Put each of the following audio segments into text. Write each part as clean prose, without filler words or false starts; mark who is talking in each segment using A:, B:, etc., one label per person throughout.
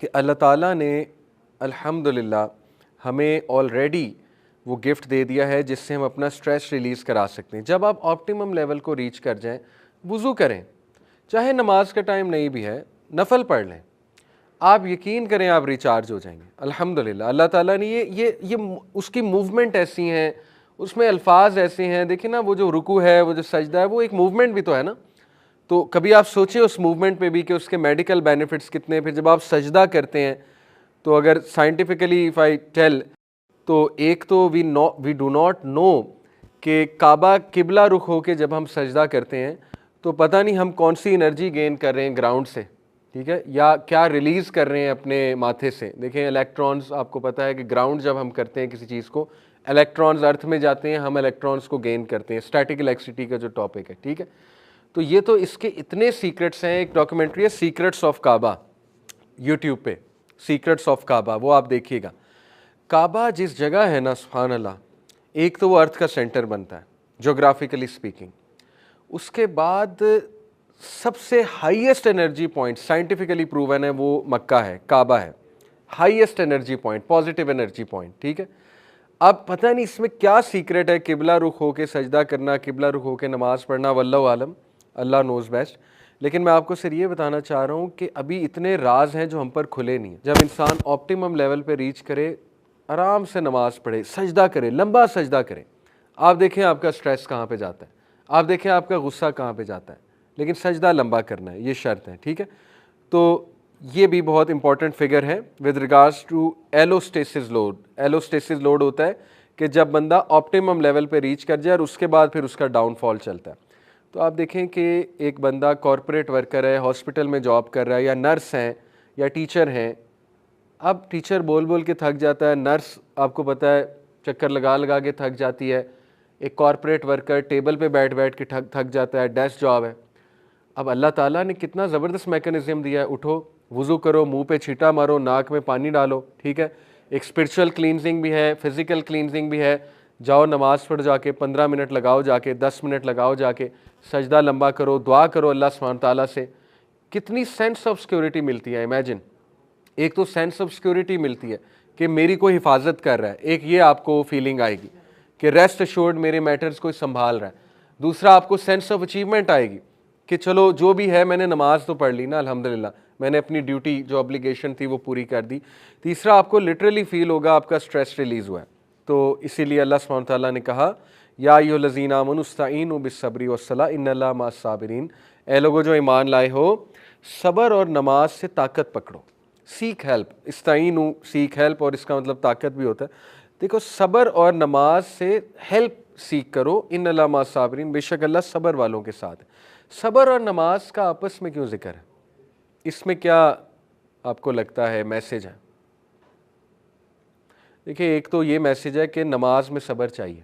A: کہ اللہ تعالیٰ نے الحمدللہ ہمیں آلریڈی وہ گفٹ دے دیا ہے جس سے ہم اپنا سٹریس ریلیز کرا سکتے ہیں. جب آپ آپٹیمم لیول کو ریچ کر جائیں, وضو کریں, چاہے نماز کا ٹائم نہیں بھی ہے, نفل پڑھ لیں, آپ یقین کریں آپ ریچارج ہو جائیں گے الحمدللہ. اللہ تعالیٰ نے یہ اس کی موومنٹ ایسی ہیں, اس میں الفاظ ایسے ہیں. دیکھیں نا, وہ جو رکوع ہے, وہ جو سجدہ ہے, وہ ایک موومنٹ بھی تو ہے نا. تو کبھی آپ سوچیں اس موومنٹ پہ بھی کہ اس کے میڈیکل بینیفٹس کتنے ہیں. پھر جب آپ سجدہ کرتے ہیں تو اگر سائنٹیفکلی اف آئی ٹیل, تو ایک تو وی ڈو ناٹ نو کہ کعبہ قبلہ رخ ہو کے جب ہم سجدہ کرتے ہیں تو پتہ نہیں ہم کون سی انرجی گین کر رہے ہیں گراؤنڈ سے, ٹھیک ہے, یا کیا ریلیز کر رہے ہیں اپنے ماتھے سے. دیکھیں الیکٹرانز, آپ کو پتہ ہے کہ گراؤنڈ جب ہم کرتے ہیں کسی چیز کو, الیکٹرانز ارتھ میں جاتے ہیں, ہم الیکٹرانز کو گین کرتے ہیں. اسٹیٹک الیکٹریسٹی کا جو ٹاپک ہے, ٹھیک ہے. تو یہ تو اس کے اتنے سیکرٹس ہیں. ایک ڈاکیومنٹری ہے سیکرٹس آف کعبہ, یوٹیوب پہ, سیکرٹس آف کعبہ, وہ آپ دیکھیے گا. کعبہ جس جگہ ہے نا, سبحان اللہ, ایک تو وہ ارتھ کا سینٹر بنتا ہے جغرافیکلی اسپیکنگ. اس کے بعد سب سے highest energy point scientifically proven ہے, وہ مکہ ہے, کعبہ ہے. Highest energy point, positive energy point, ٹھیک ہے. اب پتہ نہیں اس میں کیا سیکرٹ ہے, قبلہ رخ ہو کے سجدہ کرنا, قبلہ رخ ہو کے نماز پڑھنا, واللہ عالم, اللہ نوز بیسٹ. لیکن میں آپ کو صرف یہ بتانا چاہ رہا ہوں کہ ابھی اتنے راز ہیں جو ہم پر کھلے نہیں ہیں. جب انسان آپٹیمم لیول پہ ریچ کرے, آرام سے نماز پڑھے, سجدہ کرے, لمبا سجدہ کرے, آپ دیکھیں آپ کا سٹریس کہاں پہ جاتا ہے, آپ دیکھیں آپ کا غصہ کہاں پہ جاتا ہے. لیکن سجدہ لمبا کرنا ہے, یہ شرط ہے, ٹھیک ہے. تو یہ بھی بہت امپورٹنٹ فگر ہے ود ریگارڈس ٹو ایلوسٹیسس لوڈ. ایلوسٹیسس لوڈ ہوتا ہے کہ جب بندہ آپٹیمم لیول پہ ریچ کر جائے اور اس کے بعد پھر اس کا ڈاؤن فال چلتا ہے. تو آپ دیکھیں کہ ایک بندہ کارپوریٹ ورکر ہے, ہاسپٹل میں جاب کر رہا ہے, یا نرس ہیں, یا ٹیچر ہیں. اب ٹیچر بول بول کے تھک جاتا ہے, نرس آپ کو پتہ ہے چکر لگا لگا کے تھک جاتی ہے, ایک کارپوریٹ ورکر ٹیبل پہ بیٹھ بیٹھ کے تھک جاتا ہے, ڈیسک جاب ہے. اب اللہ تعالیٰ نے کتنا زبردست میکانزم دیا ہے, اٹھو, وضو کرو, منہ پہ چھینٹا مارو, ناک میں پانی ڈالو, ٹھیک ہے. ایک اسپرچول کلینزنگ بھی ہے, فزیکل کلینزنگ بھی ہے. جاؤ نماز پڑھ, جا کے 15 منٹ لگاؤ, جا کے 10 منٹ لگاؤ, جا کے سجدہ لمبا کرو, دعا کرو اللہ سبحانہ تعالیٰ سے. کتنی سینس آف سیکورٹی ملتی ہے. امیجن, ایک تو سینس آف سیکورٹی ملتی ہے کہ میری کوئی حفاظت کر رہا ہے, ایک یہ آپ کو فیلنگ آئے گی کہ ریسٹ ایشورڈ میرے میٹرز کو سنبھال رہا ہے. دوسرا آپ کو سینس آف اچیومنٹ آئے گی کہ چلو جو بھی ہے میں نے نماز تو پڑھ لی نا, الحمدللہ میں نے اپنی ڈیوٹی جو ابلیگیشن تھی وہ پوری کر دی. تیسرا آپ کو لٹرلی فیل ہوگا آپ کا سٹریس ریلیز ہوا ہے. تو اسی لیے اللہ سبحانہ تعالیٰ نے کہا یا ایھا الذین آمنوا استعینوا بالصبر والصلاۃ ان اللہ مع الصابرین. اے لوگو جو ایمان لائے ہو, صبر اور نماز سے طاقت پکڑو. سیک ہیلپ, استعینوا سیک ہیلپ, اور اس کا مطلب طاقت بھی ہوتا ہے. دیکھو صبر اور نماز سے ہیلپ سیکھ کرو, ان اللہ مع الصابرین, بے شک اللہ صبر والوں کے ساتھ ہے. صبر اور نماز کا آپس میں کیوں ذکر ہے؟ اس میں کیا آپ کو لگتا ہے میسج ہے؟ دیکھیں ایک تو یہ میسج ہے کہ نماز میں صبر چاہیے.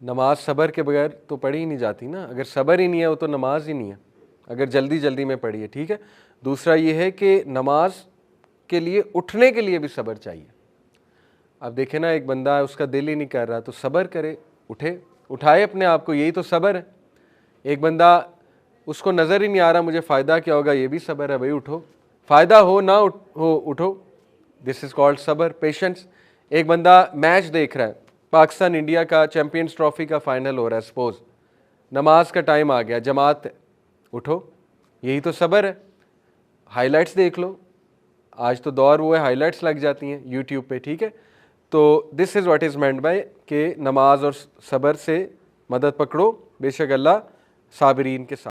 A: نماز صبر کے بغیر تو پڑھی ہی نہیں جاتی نا. اگر صبر ہی نہیں ہے وہ تو نماز ہی نہیں ہے, اگر جلدی جلدی میں پڑھی ہے, ٹھیک ہے. دوسرا یہ ہے کہ نماز کے لیے اٹھنے کے لیے بھی صبر چاہیے. اب دیکھیں نا, ایک بندہ ہے اس کا دل ہی نہیں کر رہا تو صبر کرے, اٹھے, اٹھائے اپنے آپ کو, یہی تو صبر ہے. ایک بندہ اس کو نظر ہی نہیں آ رہا مجھے فائدہ کیا ہوگا, یہ بھی صبر ہے بھائی, اٹھو, فائدہ ہو نہ ہو اٹھو, دس از کالڈ صبر, پیشنس. ایک بندہ میچ دیکھ رہا ہے, پاکستان انڈیا کا چیمپئنز ٹرافی کا فائنل ہو رہا ہے سپوز, نماز کا ٹائم آ گیا, جماعت, اٹھو, یہی تو صبر ہے. ہائی لائٹس دیکھ لو, آج تو دور وہ ہے ہائی لائٹس لگ جاتی ہیں یوٹیوب پہ, ٹھیک ہے. تو this is what is meant by کہ نماز اور صبر سے مدد پکڑو, بے شک اللہ صابرین کے ساتھ.